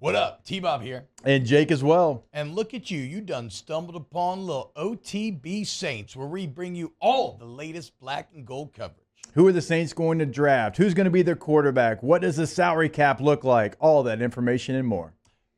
What up? T-Bob here. And Jake as well. And look at you. You done stumbled upon little OTB Saints, where we bring you all the latest black and gold coverage. Who are the Saints going to draft? Who's going to be their quarterback? What does the salary cap look like? All that information and more.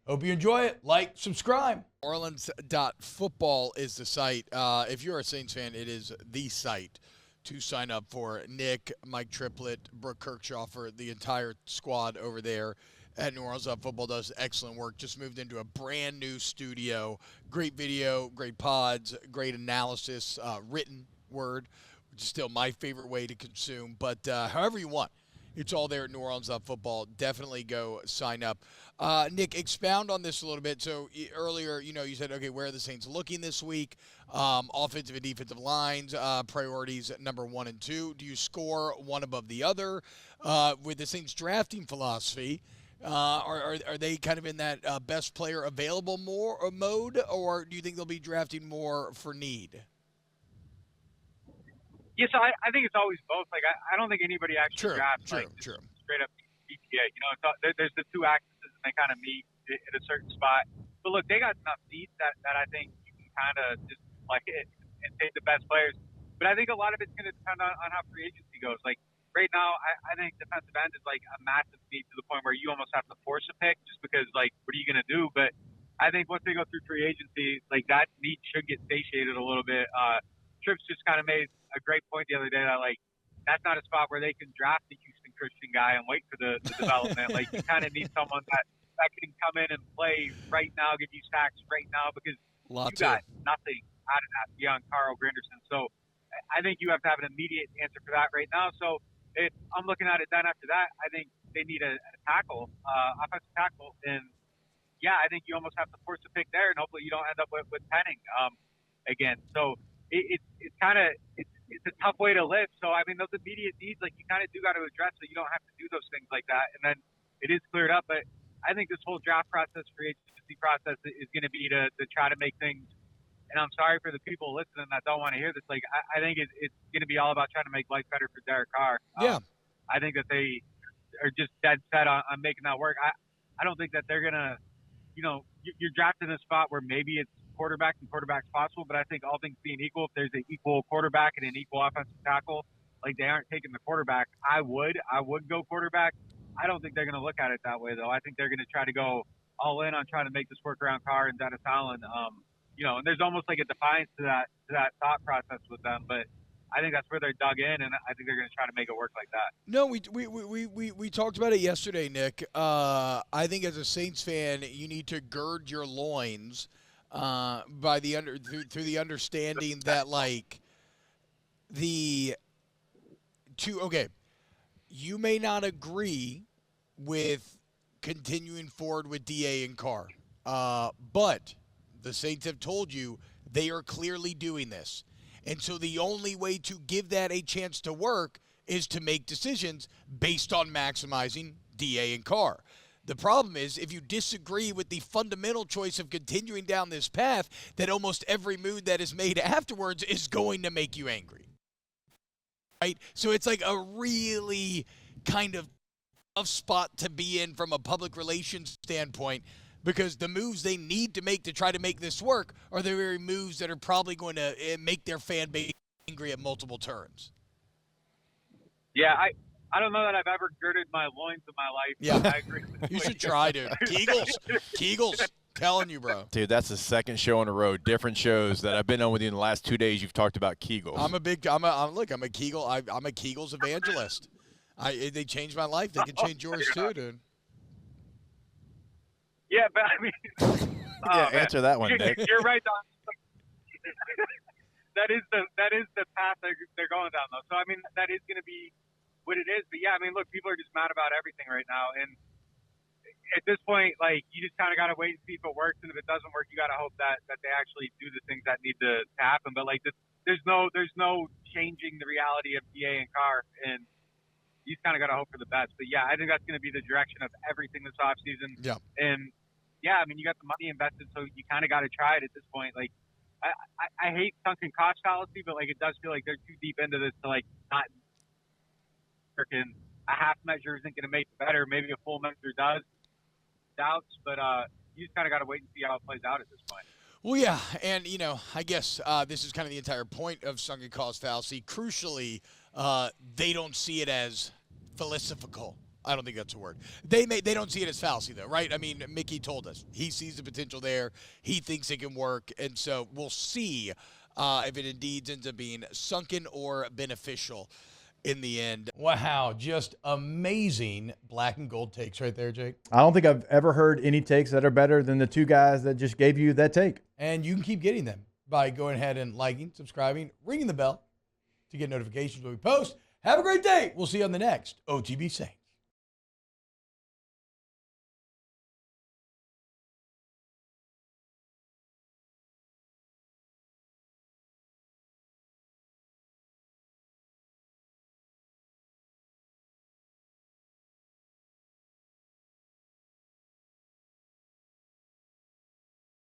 Hope you enjoy it. Like, subscribe. neworleans.football is the site. If you're a Saints fan, it is the site to sign up for. Nick, Mike Triplett, Brooke Kirkhofer, the entire squad over there at New Orleans Football does excellent work. Just moved into a brand new studio. Great video, great pods, great analysis, written word, which is still my favorite way to consume. But however you want, it's all there at New Orleans Football. Definitely go sign up. Nick, expound on this a little bit. So earlier, you said, okay, where are the Saints looking this week? Offensive and defensive lines, priorities number 1 and 2. Do you score one above the other? With the Saints drafting philosophy, are they kind of in that best player available mode, or do you think they'll be drafting more for need? Yeah, so I think it's always both. Like, I don't think anybody actually drafts straight up BPA. There's the two axes and they kind of meet at a certain spot. But look, they got enough needs that I think you can kind of just like it and take the best players. But I think a lot of it's going to depend on how free agency goes. Like right now, I think defensive end is like a massive need to the point where you almost have to force a pick just because, like, what are you going to do? But I think once they go through free agency, like, that need should get satiated a little bit. Trips just kind of made a great point the other day that, like, that's not a spot where they can draft the Houston Christian guy and wait for the development. Like, you kind of need someone that can come in and play right now, give you sacks right now, because you got nothing out of that beyond Carl Granderson. So I think you have to have an immediate answer for that right now. So if I'm looking at it then after that, I think they need a tackle, offensive tackle. And, yeah, I think you almost have to force a pick there, and hopefully you don't end up with Penning again. So it's kind of – it's a tough way to live. So, I mean, those immediate needs, like, you kind of do got to address so you don't have to do those things like that. And then it is cleared up. But I think this whole draft process, free agency process is going to be to try to make things – and I'm sorry for the people listening that don't want to hear this. Like, I think it's going to be all about trying to make life better for Derek Carr. Yeah. I think that they are just dead set on making that work. I don't think that they're going to – you're drafted in a spot where maybe it's quarterback and quarterback's possible, but I think all things being equal, if there's an equal quarterback and an equal offensive tackle, like they aren't taking the quarterback, I would go quarterback. I don't think they're going to look at it that way, though. I think they're going to try to go all in on trying to make this work around Carr and Dennis Allen. And there's almost like a defiance to that thought process with them, but I think that's where they're dug in, and I think they're going to try to make it work like that. No, we talked about it yesterday, Nick. I think as a Saints fan, you need to gird your loins through the understanding that, like, you may not agree with continuing forward with DA and Carr, but the Saints have told you they are clearly doing this. And so the only way to give that a chance to work is to make decisions based on maximizing DA and Carr. The problem is, if you disagree with the fundamental choice of continuing down this path, that almost every move that is made afterwards is going to make you angry. Right? So it's like a really kind of tough spot to be in from a public relations standpoint, because the moves they need to make to try to make this work are the very moves that are probably going to make their fan base angry at multiple turns. Yeah, I don't know that I've ever girded my loins in my life. Yeah, I agree. You should try, dude. Kegels, telling you, bro. Dude, that's the second show in a row, different shows that I've been on with you in the last 2 days. You've talked about Kegels. I'm a Kegel. I'm a Kegels evangelist. They changed my life. They can change yours too, dude. Yeah, but I mean, answer that one, Nick. You're right, Don. that is the path they're going down, though. So I mean, that is going to be what it is. But yeah, I mean, look, people are just mad about everything right now, and at this point, like, you just kind of got to wait and see if it works, and if it doesn't work, you got to hope that they actually do the things that need to happen. But like, there's no changing the reality of DA and Carr, and you just kind of got to hope for the best. But yeah, I think that's going to be the direction of everything this offseason. Yeah. And yeah, I mean, you got the money invested, so you kind of got to try it at this point. Like, I hate sunken cost fallacy, but like, it does feel like they're too deep into this to like not freaking a half measure isn't going to make it better. Maybe a full measure does. doubts, but you just kind of got to wait and see how it plays out at this point. Well, yeah, and, I guess this is kind of the entire point of sunk cost fallacy. Crucially, they don't see it as philosophical. I don't think that's a word. They don't see it as fallacy, though, right? I mean, Mickey told us. He sees the potential there. He thinks it can work, and so we'll see if it indeed ends up being sunken or beneficial in the end. Wow, just amazing black and gold takes right there, Jake. I don't think I've ever heard any takes that are better than the two guys that just gave you that take. And you can keep getting them by going ahead and liking, subscribing, ringing the bell to get notifications when we post. Have a great day. We'll see you on the next OTB Saints.